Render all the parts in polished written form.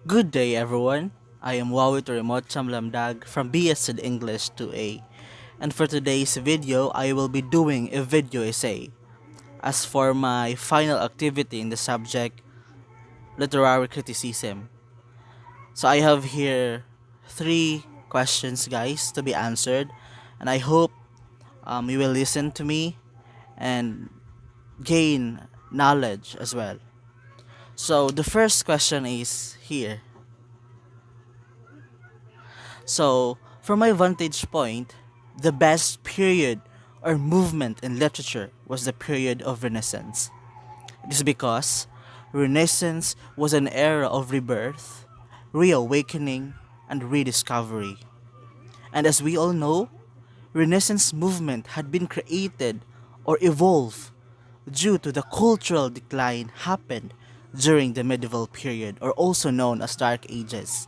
Good day, everyone. I am Wawi Remote Chamlamdag from BSed English 2A. And for today's video, I will be doing a video essay. As for my final activity in the subject, literary criticism. So I have here three questions, guys, to be answered. And I hope you will listen to me and gain knowledge as well. So the first question is here. So, from my vantage point, the best period or movement in literature was the period of Renaissance. It is because Renaissance was an era of rebirth, reawakening, and rediscovery. And as we all know, Renaissance movement had been created or evolved due to the cultural decline happened during the medieval period, or also known as Dark Ages,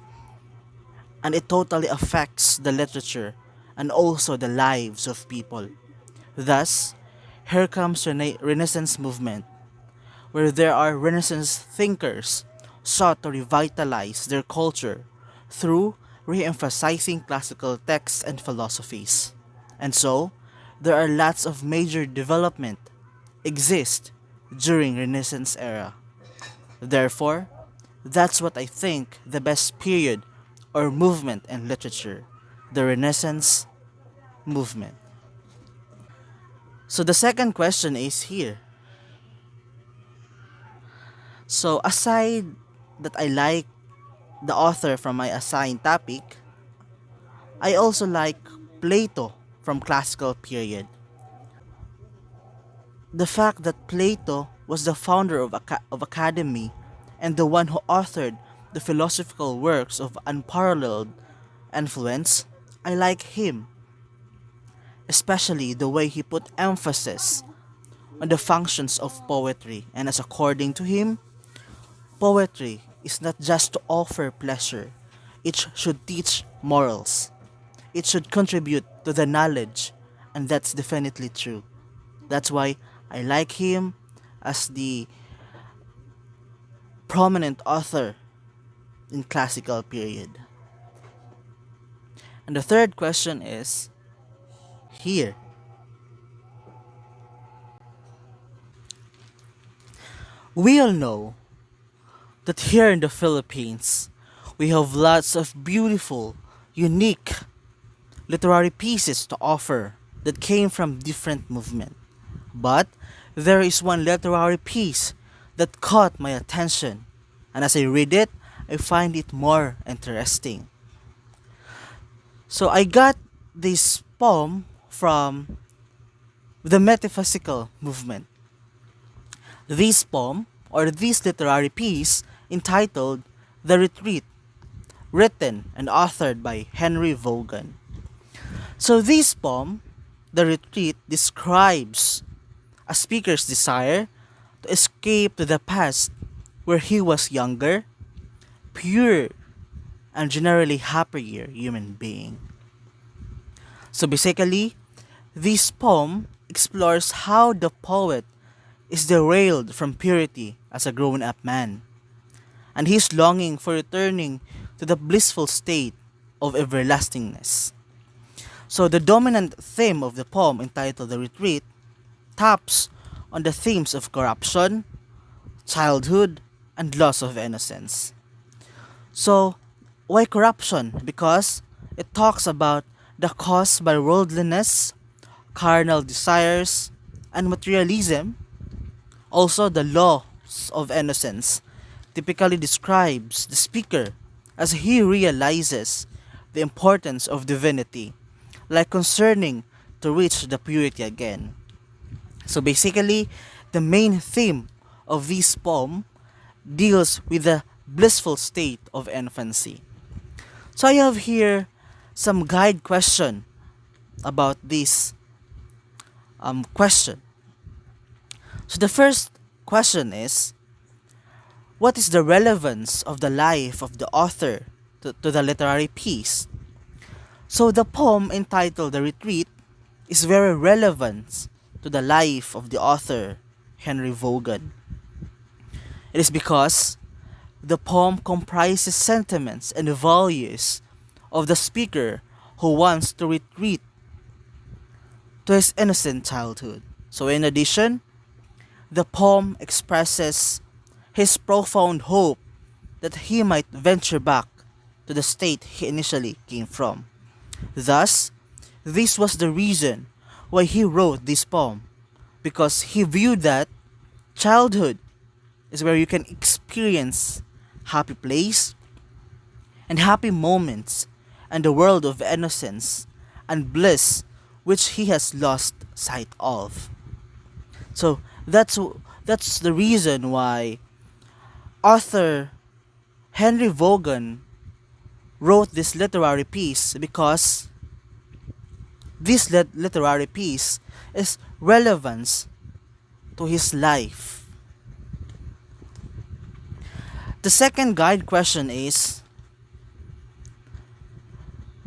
and it totally affects the literature and also the lives of people. Thus, here comes Renaissance movement, where there are Renaissance thinkers sought to revitalize their culture through re-emphasizing classical texts and philosophies. And so, there are lots of major development exist during Renaissance era. Therefore, that's what I think the best period or movement in literature, the Renaissance movement. So the second question is here. So aside that I like the author from my assigned topic, I also like Plato from classical period. The fact that Plato was the founder of academy and the one who authored the philosophical works of unparalleled influence, I like him, especially the way he put emphasis on the functions of poetry. And as according to him, poetry is not just to offer pleasure, it should teach morals. It should contribute to the knowledge, and that's definitely true. That's why I like him as the prominent author in classical period. And the third question is here. We all know that here in the Philippines, we have lots of beautiful, unique literary pieces to offer that came from different movements. But there is one literary piece that caught my attention, and as I read it, I find it more interesting. So I got this poem from the metaphysical movement. This poem, or this literary piece, entitled The Retreat, written and authored by Henry Vaughan. So this poem, The Retreat, describes a speaker's desire to escape to the past where he was younger, pure, and generally happier human being. So basically, this poem explores how the poet is derailed from purity as a grown-up man, and his longing for returning to the blissful state of everlastingness. So the dominant theme of the poem, entitled The Retreat, taps on the themes of corruption, childhood, and loss of innocence. So, why corruption? Because it talks about the cause by worldliness, carnal desires, and materialism. Also, the loss of innocence typically describes the speaker as he realizes the importance of divinity, like concerning to reach the purity again. So basically, the main theme of this poem deals with the blissful state of infancy. So I have here some guide question about this question. So the first question is, what is the relevance of the life of the author to the literary piece? So the poem entitled The Retreat is very relevant to the life of the author, Henry Vaughan. It is because The poem comprises sentiments and values of the speaker who wants to retreat to his innocent childhood. So, in addition, the poem expresses his profound hope that he might venture back to the state he initially came from. Thus, this was the reason why he wrote this poem, because he viewed that childhood is where you can experience happy place and happy moments and the world of innocence and bliss which he has lost sight of. So that's the reason why author Henry Vaughan wrote this literary piece, because this literary piece is relevant to his life. The second guide question is,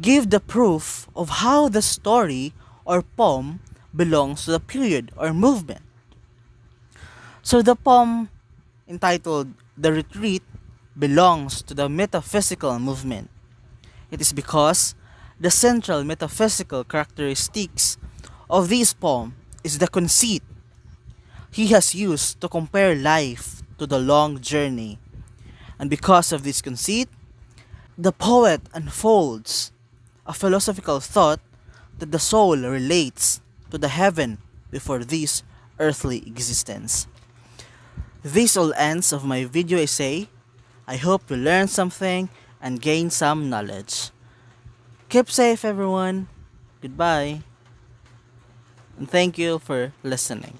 give the proof of how the story or poem belongs to the period or movement. So the poem entitled The Retreat belongs to the metaphysical movement. It is because the central metaphysical characteristics of this poem is the conceit he has used to compare life to the long journey. And because of this conceit, the poet unfolds a philosophical thought that the soul relates to the heaven before this earthly existence. This all ends of my video essay. I hope you learned something and gained some knowledge. Keep safe, everyone. Goodbye. And thank you for listening.